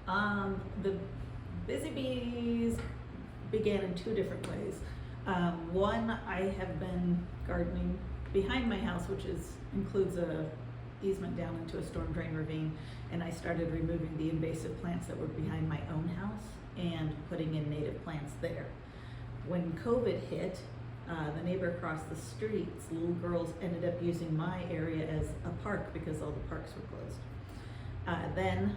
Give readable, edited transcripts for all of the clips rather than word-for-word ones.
The Busy Bees began in two different ways. One, I have been gardening behind my house, which includes a easement down into a storm drain ravine, and I started removing the invasive plants that were behind my own house and putting in native plants there. When COVID hit, the neighbor across the street's little girls ended up using my area as a park because all the parks were closed. Then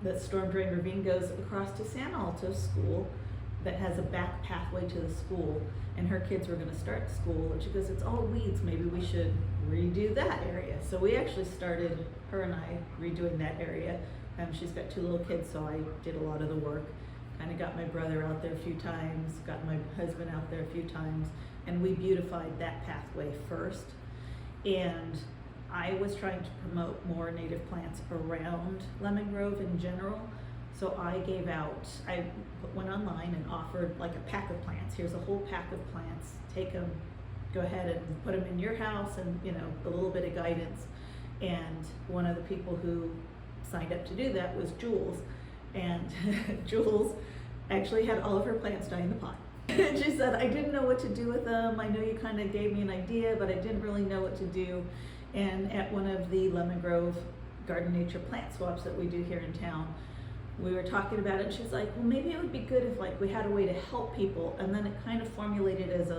the storm drain ravine goes across to San Alto School that has a back pathway to the school, and her kids were gonna start school, and she goes, it's all weeds, maybe we should redo that area. So we actually started, her and I, redoing that area. She's got two little kids, so I did a lot of the work. Kind of got my brother out there a few times, got my husband out there a few times, and we beautified that pathway first. And I was trying to promote more native plants around Lemon Grove in general. So I went online and offered like a pack of plants. Here's a whole pack of plants. Take them, go ahead and put them in your house, and a little bit of guidance. And one of the people who signed up to do that was Jules. And Jules actually had all of her plants die in the pot. And she said, I didn't know what to do with them. I know you kind of gave me an idea, but I didn't really know what to do. And at one of the Lemon Grove Garden Nature plant swaps that we do here in town, we were talking about it, and she's like, well, maybe it would be good if we had a way to help people. And then it kind of formulated as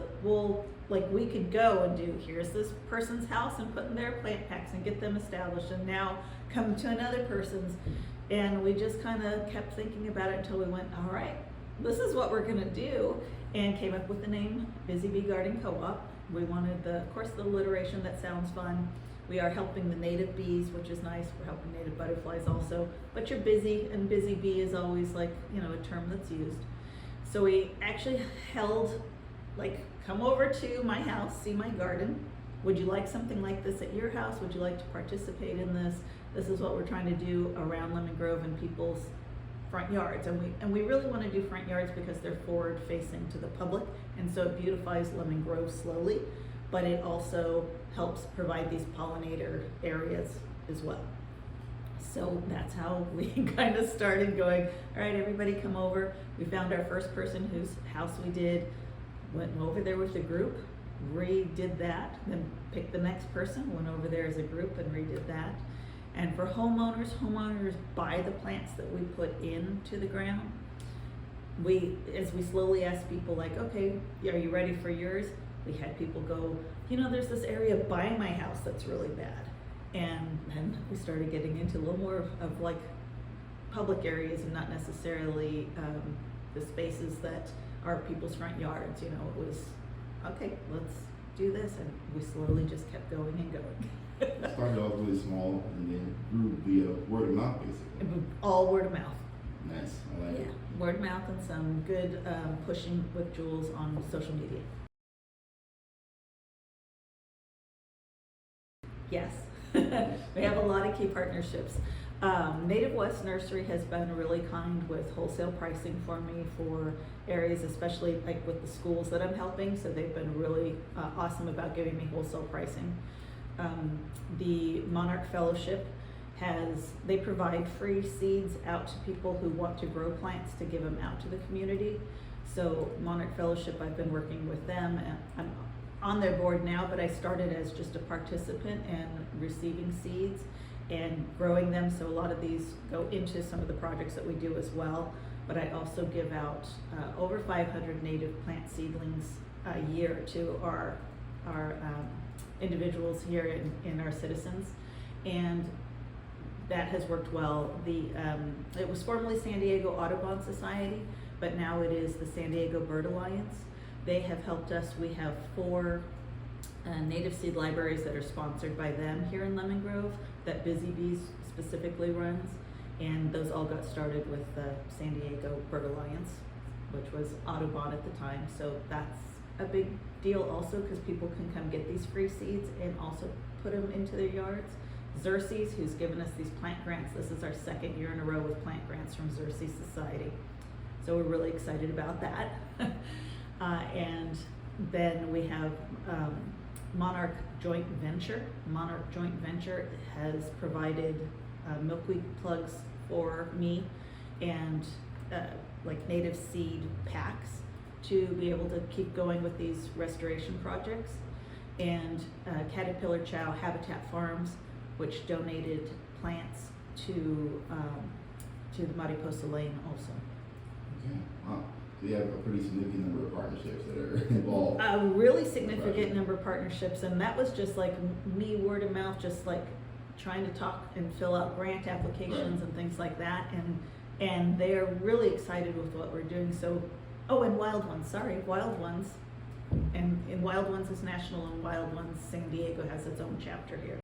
we could go and do, here's this person's house and put in their plant packs and get them established, and now come to another person's. And we just kind of kept thinking about it until we went, all right, this is what we're gonna do, and came up with the name Busy Bee Garden Co-op. We wanted of course, the alliteration that sounds fun. We are helping the native bees, which is nice. We're helping native butterflies also, but you're busy, and busy bee is always a term that's used. So we actually held, come over to my house, see my garden. Would you like something like this at your house? Would you like to participate in this? This is what we're trying to do around Lemon Grove and people's front yards. And we really want to do front yards because they're forward facing to the public, and so it beautifies Lemon Grove slowly, but it also helps provide these pollinator areas as well. So that's how we kind of started going, all right, everybody come over. We found our first person whose house we did, went over there with the group, redid that, then picked the next person, went over there as a group and redid that. And for homeowners buy the plants that we put into the ground. As we slowly asked people okay, are you ready for yours? We had people go, there's this area by my house that's really bad. And then we started getting into a little more of public areas and not necessarily the spaces that are people's front yards. It was, okay, let's do this. And we slowly just kept going and going. It started off really small and then grew via word of mouth, basically. All word of mouth. Nice, I like it. Word of mouth and some good pushing with Jules on social media. Yes, we have a lot of key partnerships. Native West Nursery has been really kind with wholesale pricing for me for areas, especially with the schools that I'm helping. So they've been really awesome about giving me wholesale pricing. The Monarch Fellowship they provide free seeds out to people who want to grow plants to give them out to the community. So Monarch Fellowship, I've been working with them, and I'm on their board now, but I started as just a participant and receiving seeds and growing them. So a lot of these go into some of the projects that we do as well. But I also give out over 500 native plant seedlings a year to our individuals here in our citizens, and that has worked well. It was formerly San Diego Audubon Society, but now it is the San Diego Bird Alliance. They have helped us. We have 4 native seed libraries that are sponsored by them here in Lemon Grove that Busy Bees specifically runs, and those all got started with the San Diego Bird Alliance, which was Audubon at the time. So that's a big deal also, because people can come get these free seeds and also put them into their yards. Xerces, who's given us these plant grants, this is our 2nd year in a row with plant grants from Xerces Society. So we're really excited about that. And then we have Monarch Joint Venture. Monarch Joint Venture has provided milkweed plugs for me, and like native seed packs to be able to keep going with these restoration projects, and Caterpillar Chow Habitat Farms, which donated plants to the Mariposa Lane also. Okay, wow. So you have a pretty significant number of partnerships that are involved. A really significant number of partnerships, and that was just like me word of mouth, just like trying to talk and fill out grant applications and things like that, and they're really excited with what we're doing. So, oh, and Wild Ones, and Wild Ones is national, and Wild Ones San Diego has its own chapter here.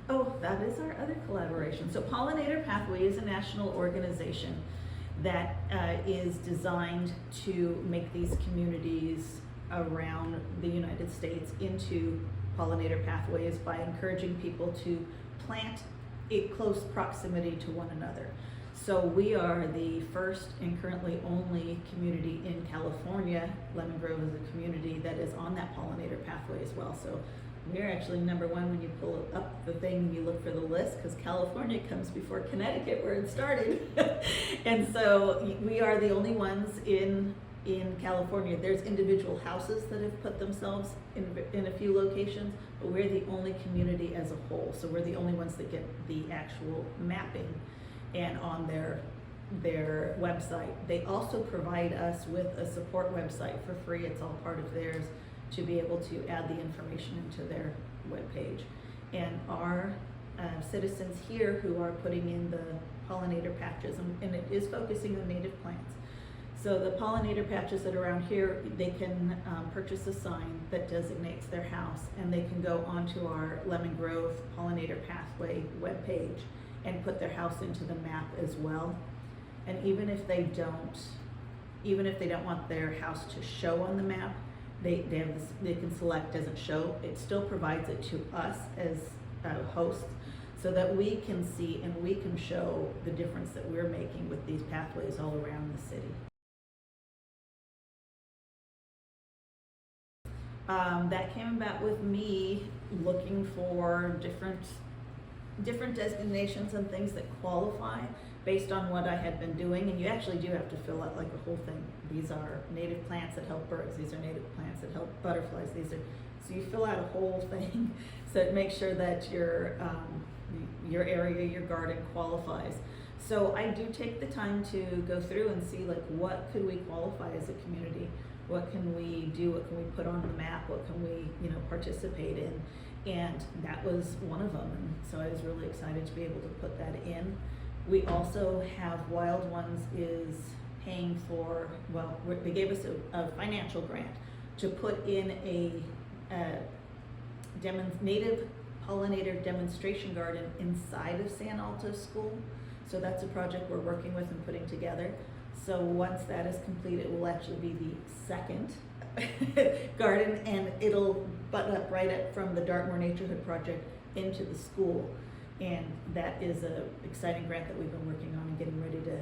Oh, that is our other collaboration. So Pollinator Pathway is a national organization that is designed to make these communities around the United States into pollinator pathways by encouraging people to plant in close proximity to one another. So we are the first and currently only community in California. Lemon Grove is a community that is on that pollinator pathway as well. So we're actually number one when you pull up the thing and you look for the list, because California comes before Connecticut, where it started. And so we are the only ones in California. There's individual houses that have put themselves in a few locations, but we're the only community as a whole. So we're the only ones that get the actual mapping and on their website. They also provide us with a support website for free. It's all part of theirs, to be able to add the information into their webpage. And our citizens here who are putting in the pollinator patches, and it is focusing on native plants. So the pollinator patches that are around here, they can purchase a sign that designates their house, and they can go onto our Lemon Grove Pollinator Pathway webpage and put their house into the map as well. And even if they don't want their house to show on the map, they can select doesn't show. It still provides it to us as hosts, so that we can see and we can show the difference that we're making with these pathways all around the city. That came about with me looking for different designations and things that qualify based on what I had been doing. And you actually do have to fill out like the whole thing. These are native plants that help birds. These are native plants that help butterflies. So you fill out a whole thing so it makes sure that your area, your garden qualifies. So I do take the time to go through and see like what could we qualify as a community? What can we do? What can we put on the map? What can we, participate in? And that was one of them. And so I was really excited to be able to put that in. We also have Wild Ones is paying for, they gave us a financial grant to put in a native pollinator demonstration garden inside of San Alto School. So that's a project we're working with and putting together. So once that is complete, it will actually be the second garden, and it'll butt up right up from the Dartmoor Naturehood Project into the school. And that is an exciting grant that we've been working on and getting ready to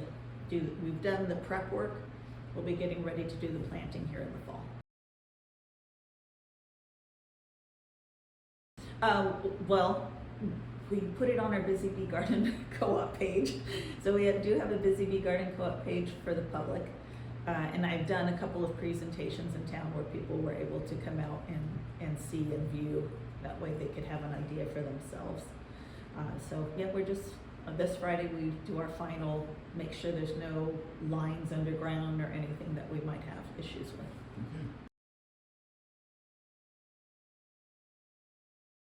do. We've done the prep work. We'll be getting ready to do the planting here in the fall. We put it on our Busy Bee Garden Co-op page. So we do have a Busy Bee Garden Co-op page for the public. And I've done a couple of presentations in town where people were able to come out and see and view. That way they could have an idea for themselves. So yeah, we're just, this Friday we do our final, make sure there's no lines underground or anything that we might have issues with. Okay.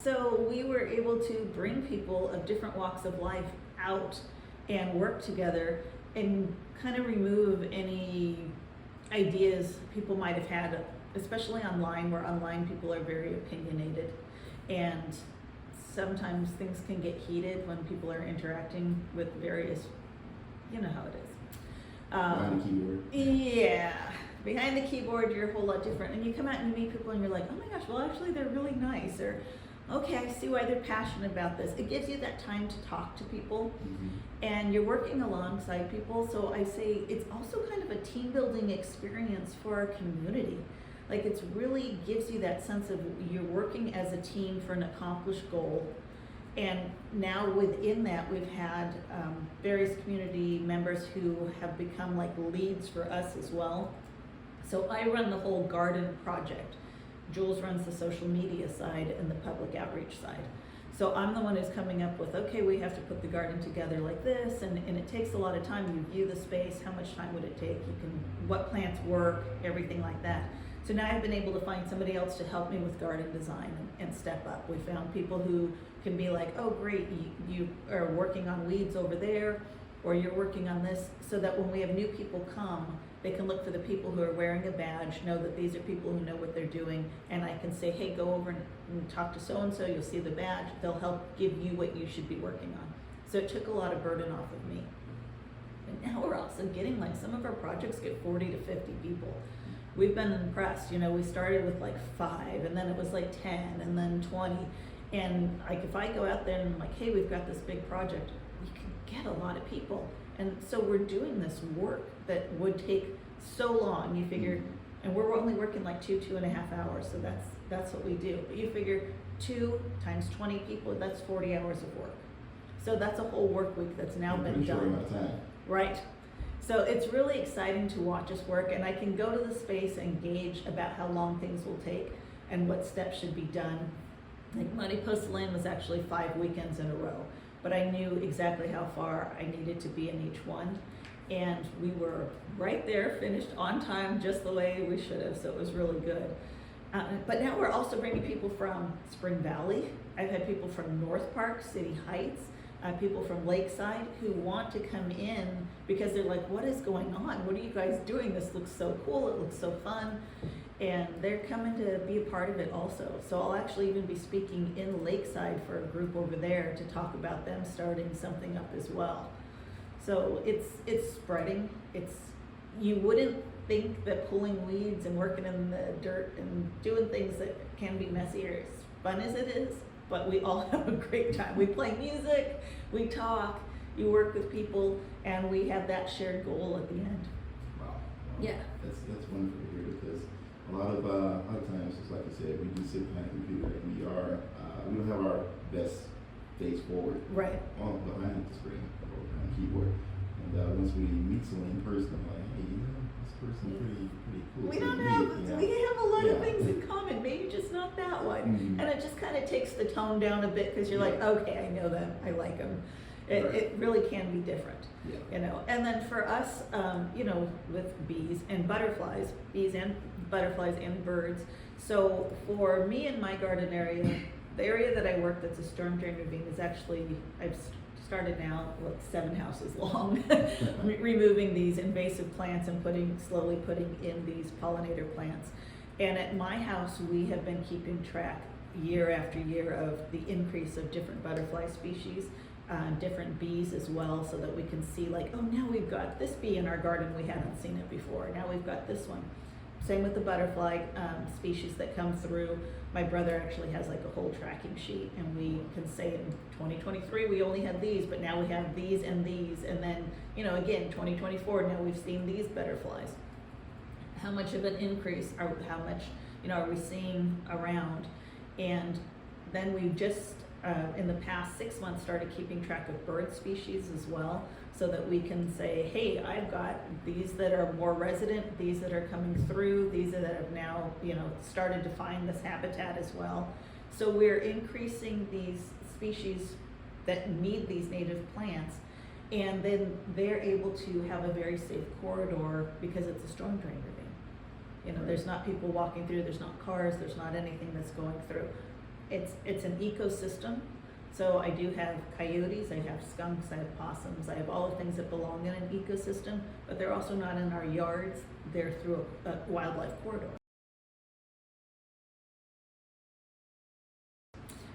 So we were able to bring people of different walks of life out and work together and kind of remove any ideas people might have had, especially online, where online people are very opinionated, and sometimes things can get heated when people are interacting with various, you know how it is. Behind the keyboard. Yeah, behind the keyboard you're a whole lot different, and you come out and you meet people and you're like, oh my gosh, well actually they're really nice, or okay, I see why they're passionate about this. It gives you that time to talk to people, and you're working alongside people. So I say it's also kind of a team building experience for our community. Like, it's really gives you that sense of you're working as a team for an accomplished goal. And now within that, we've had various community members who have become like leads for us as well. So I run the whole garden project. Jules runs the social media side and the public outreach side. So I'm the one who's coming up with, okay, we have to put the garden together like this, and it takes a lot of time. You view the space, how much time would it take? What plants work, everything like that. So now I've been able to find somebody else to help me with garden design and step up. We found people who can be like, oh great, you are working on weeds over there, or you're working on this, so that when we have new people come, they can look for the people who are wearing a badge, know that these are people who know what they're doing, and I can say, hey, go over and talk to so-and-so, you'll see the badge, they'll help give you what you should be working on. So it took a lot of burden off of me. And now we're also getting, like, some of our projects get 40 to 50 people. We've been impressed, you know, we started with like 5, and then it was like 10, and then 20. And like, if I go out there and I'm like, hey, we've got this big project, we can get a lot of people. And so we're doing this work that would take so long, you figure, and we're only working like 2.5 hours, so that's what we do. But you figure 2 times 20 people, that's 40 hours of work. So that's a whole work week that's now been done. Short amount of time. Right. So it's really exciting to watch us work, and I can go to the space and gauge about how long things will take and what steps should be done. Like Muddy Post Lane was actually 5 weekends in a row, but I knew exactly how far I needed to be in each one. And we were right there, finished on time, just the way we should have, so it was really good. But now we're also bringing people from Spring Valley. I've had people from North Park, City Heights, people from Lakeside who want to come in because they're like, what is going on? What are you guys doing? This looks so cool, it looks so fun. And they're coming to be a part of it also. So I'll actually even be speaking in Lakeside for a group over there to talk about them starting something up as well. So it's spreading. You wouldn't think that pulling weeds and working in the dirt and doing things that can be messy are as fun as it is, but we all have a great time. We play music, we talk, you work with people, and we have that shared goal at the end. Wow. Yeah. That's wonderful to hear, because a lot of times, just like you said, we do sit behind a computer and we don't have our best face forward. Right. On behind the screen or behind the keyboard. And once we meet someone in person, I'm like, hey, you know, this person's pretty cool. We So don't neat, have, you know? we have a lot of Yeah. things in common, maybe just not that one. Mhm. And it just kind of takes the tone down a bit, because you're like, Yeah. okay, I know them, I like them. Right. It really can be different, Yeah. you know. And then for us, you know, with bees and butterflies, birds. So for me in my garden area, the area that I work that's a storm drain ravine is actually, I've started now, like 7 houses long, removing these invasive plants and slowly putting in these pollinator plants. And at my house, we have been keeping track year after year of the increase of different butterfly species, different bees as well, so that we can see like, oh, now we've got this bee in our garden, we haven't seen it before, now we've got this one. Same with the butterfly species that come through. My brother actually has like a whole tracking sheet, and we can say in 2023 we only had these, but now we have these, and then, you know, again, 2024, now we've seen these butterflies. How much of an increase, or how much, you know, are we seeing around? And then we've just, in the past 6 months, started keeping track of bird species as well, so that we can say, hey, I've got these that are more resident, these that are coming through, these that have now, you know, started to find this habitat as well. So we're increasing these species that need these native plants, and then they're able to have a very safe corridor because it's a storm drain ravine. You know, there's not people walking through, there's not cars, there's not anything that's going through. It's an ecosystem. So I do have coyotes, I have skunks, I have possums, I have all the things that belong in an ecosystem, but they're also not in our yards, they're through a wildlife corridor.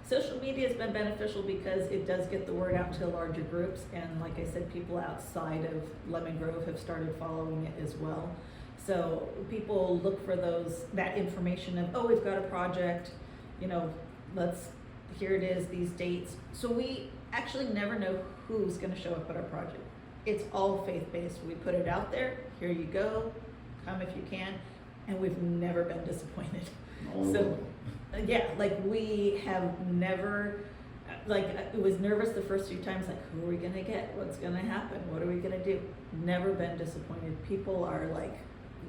Social media has been beneficial because it does get the word out to larger groups, and like I said, people outside of Lemon Grove have started following it as well. So people look for that information of, oh, we've got a project, you know, here it is, these dates. So we actually never know who's going to show up at our project. It's all faith-based. We put it out there, here you go, come if you can. and we've never been disappointed. All So, over. yeah, like we have never, like I was nervous the first few times, like who are we gonna get? What's gonna happen? What are we gonna do? Never been disappointed. People are like,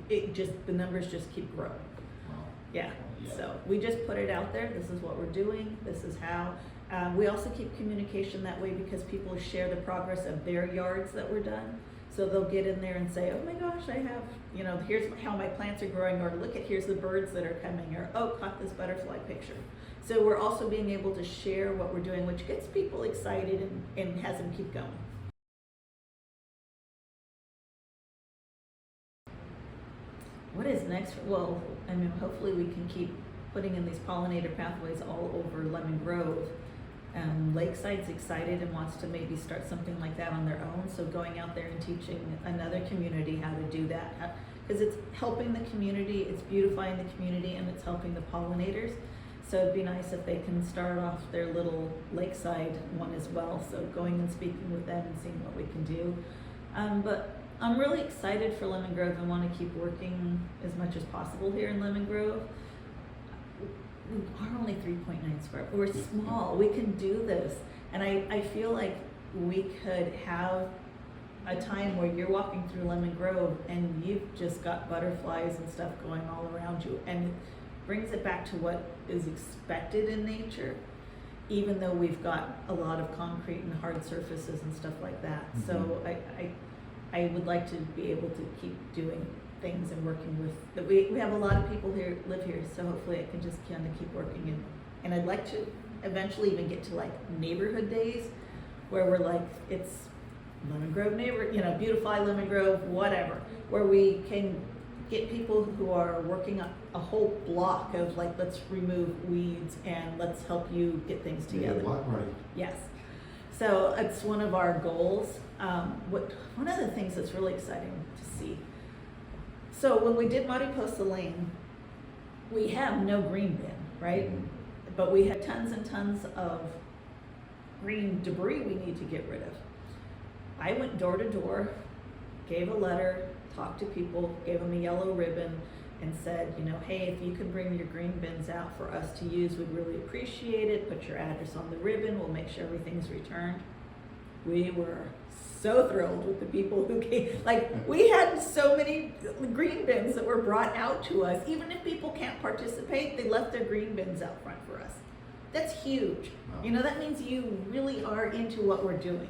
the numbers just keep growing. Wow. Yeah, Yeah. so we just put it out there, this is what we're doing, this is how. We also keep communication that way because people share the progress of their yards that were done. So they'll get in there and say, oh my gosh, I have, here's how my plants are growing, or look at, here's the birds that are coming, or oh, caught this butterfly picture. So we're also being able to share what we're doing, which gets people excited and has them keep going. What is next? Well, I mean, hopefully we can keep putting in these pollinator pathways all over Lemon Grove. Lakeside's excited and wants to maybe start something like that on their own. So going out there and teaching another community how to do that, because it's helping the community, it's beautifying the community, and it's helping the pollinators. So it'd be nice if they can start off their little Lakeside one as well. So going and speaking with them and seeing what we can do. But I'm really excited for Lemon Grove and want to keep working as much as possible here in Lemon Grove. We are only 3.9 square. We're small. We can do this. And I feel like we could have a time where you're walking through Lemon Grove and you've just got butterflies and stuff going all around you. And it brings it back to what is expected in nature, even though we've got a lot of concrete and hard surfaces and stuff like that. Mm-hmm. So I would like to be able to keep doing things and working with, we have a lot of people here, live here, so hopefully I can just kind of keep working and I'd like to eventually even get to like neighborhood days where we're like, it's Lemon Grove beautify Lemon Grove, whatever, where we can get people who are working a whole block of like, let's remove weeds and let's help you get things together. Yeah, block party. Yes. So it's one of our goals. One of the things that's really exciting to see. So when we did Mariposa Lane, we have no green bin, right? Mm-hmm. But we had tons and tons of green debris we need to get rid of. I went door to door, gave a letter, talked to people, gave them a yellow ribbon, and said, hey, if you could bring your green bins out for us to use, we'd really appreciate it. Put your address on the ribbon, we'll make sure everything's returned. We were so thrilled with the people who came. Like, we had so many green bins that were brought out to us. Even if people can't participate, they left their green bins out front for us. That's huge. Wow. That means you really are into what we're doing.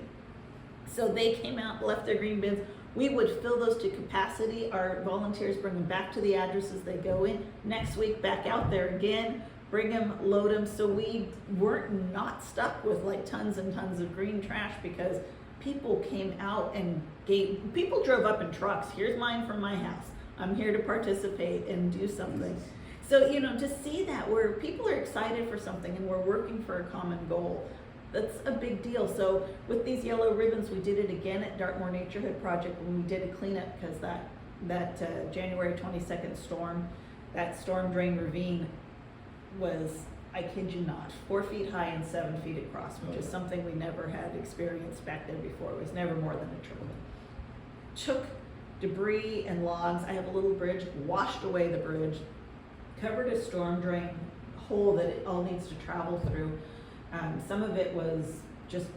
So they came out, left their green bins. We would fill those to capacity. Our volunteers bring them back to the addresses they go in. Next week, back out there again, bring them, load them. So we weren't not stuck with like tons and tons of green trash because people came out and people drove up in trucks. Here's mine from my house. I'm here to participate and do something. So, to see that where people are excited for something and we're working for a common goal, that's a big deal. So with these yellow ribbons, we did it again at Dartmoor Naturehood Project when we did a cleanup because that January 22nd storm, that storm drain ravine was, I kid you not, 4 feet high and 7 feet across, which is something we never had experienced back there before. It was never more than a trickle. Took debris and logs. I have a little bridge, washed away the bridge, covered a storm drain hole that it all needs to travel through. Some of it was just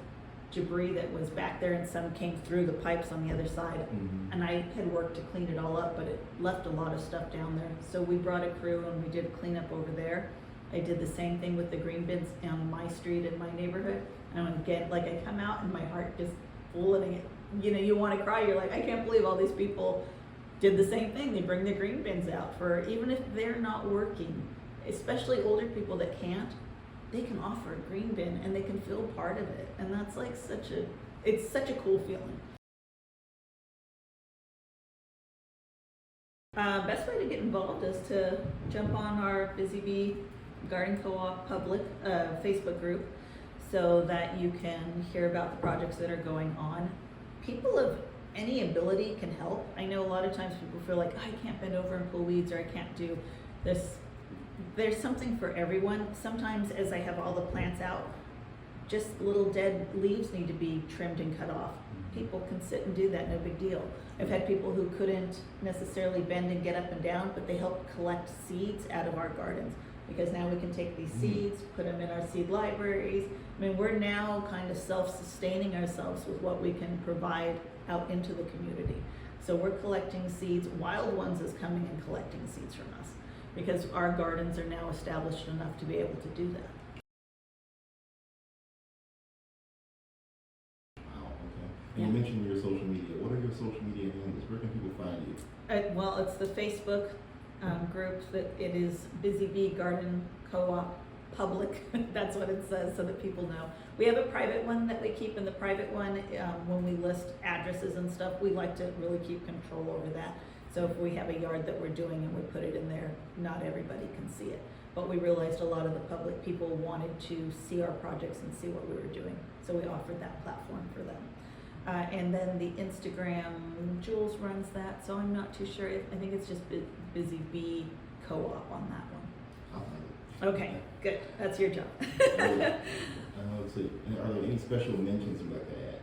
debris that was back there and some came through the pipes on the other side. Mm-hmm. And I had worked to clean it all up, but it left a lot of stuff down there. So we brought a crew and we did a cleanup over there. I did the same thing with the green bins on my street in my neighborhood. And again, like I come out and my heart just full and you want to cry. You're like, I can't believe all these people did the same thing. They bring their green bins out for, even if they're not working, especially older people that can't, they can offer a green bin and they can feel part of it. And that's like it's such a cool feeling. Best way to get involved is to jump on our Busy Bee Garden Co-op public Facebook group so that you can hear about the projects that are going on. People of any ability can help. I know a lot of times people feel like, oh, I can't bend over and pull weeds, or I can't do this. There's something for everyone. Sometimes as I have all the plants out, just little dead leaves need to be trimmed and cut off. People can sit and do that, no big deal. I've had people who couldn't necessarily bend and get up and down, but they help collect seeds out of our gardens, because now we can take these seeds, put them in our seed libraries. I mean, we're now kind of self-sustaining ourselves with what we can provide out into the community. So we're collecting seeds. Wild Ones is coming and collecting seeds from us, because our gardens are now established enough to be able to do that. Wow, okay. And you mentioned your social media. What are your social media handles? Where can people find you? Well, it's the Facebook group that it is Busy Bee Garden Co-op Public. That's what it says, so that people know. We have a private one that we keep. In the private one, when we list addresses and stuff, we like to really keep control over that. So if we have a yard that we're doing and we put it in there, not everybody can see it. But we realized a lot of the public people wanted to see our projects and see what we were doing, so we offered that platform for them. And then the Instagram, Jules runs that, so I'm not too sure. I think it's just Busy Bee Co-op on that one. I'll find it. Okay, good. That's your job. Let's see. And are there any special mentions you'd like to add?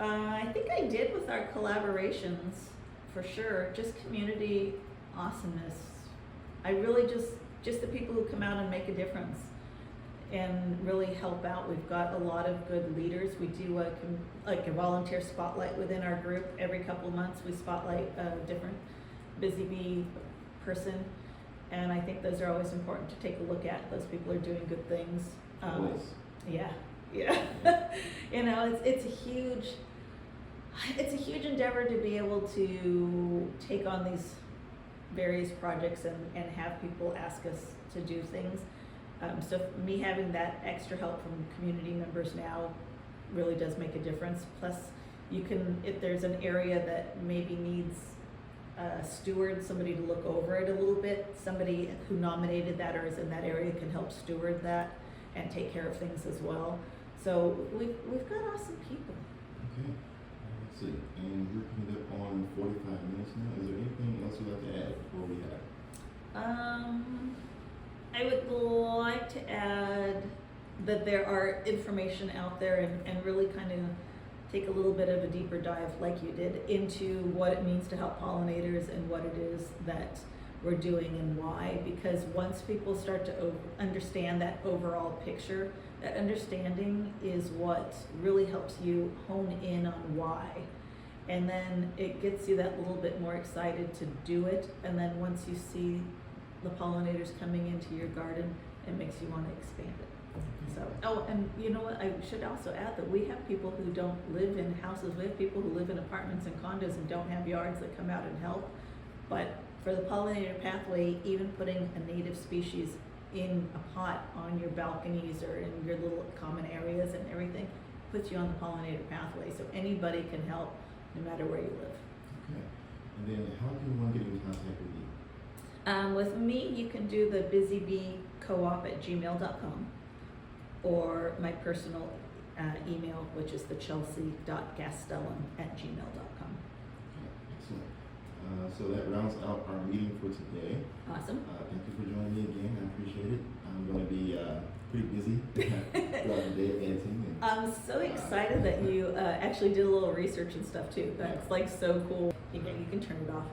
I think I did with our collaborations, for sure. Just community awesomeness. I really just the people who come out and make a difference and really help out. We've got a lot of good leaders. We do like a volunteer spotlight within our group. Every couple of months we spotlight a different Busy Bee person. And I think those are always important to take a look at. Those people are doing good things. Always. Yeah. You know, it's a huge endeavor to be able to take on these various projects and have people ask us to do things. So me having that extra help from community members now really does make a difference. Plus, you can, if there's an area that maybe needs a steward, somebody to look over it a little bit, somebody who nominated that or is in that area can help steward that and take care of things as well. So we've got awesome people. Okay. Let's see. And we're coming up on 45 minutes now. Is there anything else you'd like to add before we have? I would like to add that there are information out there and really kind of take a little bit of a deeper dive, like you did, into what it means to help pollinators and what it is that we're doing and why. Because once people start to understand that overall picture, that understanding is what really helps you hone in on why. And then it gets you that little bit more excited to do it. And then once you see the pollinators coming into your garden, it makes you want to expand it. So, oh, and you know what, I should also add that we have people who don't live in houses. We have people who live in apartments and condos and don't have yards that come out and help. But for the pollinator pathway, even putting a native species in a pot on your balconies or in your little common areas and everything puts you on the pollinator pathway. So anybody can help no matter where you live. Okay. And then how do you want to get in contact with you? With me, you can do the busybeecoop@gmail.com or my personal email, which is thechelsea.gastellum@gmail.com. Okay, excellent. So that rounds out our meeting for today. Awesome. Thank you for joining me again. I appreciate it. I'm going to be pretty busy throughout the day editing. I'm so excited that you actually did a little research and stuff too. That's like so cool. You can turn it off.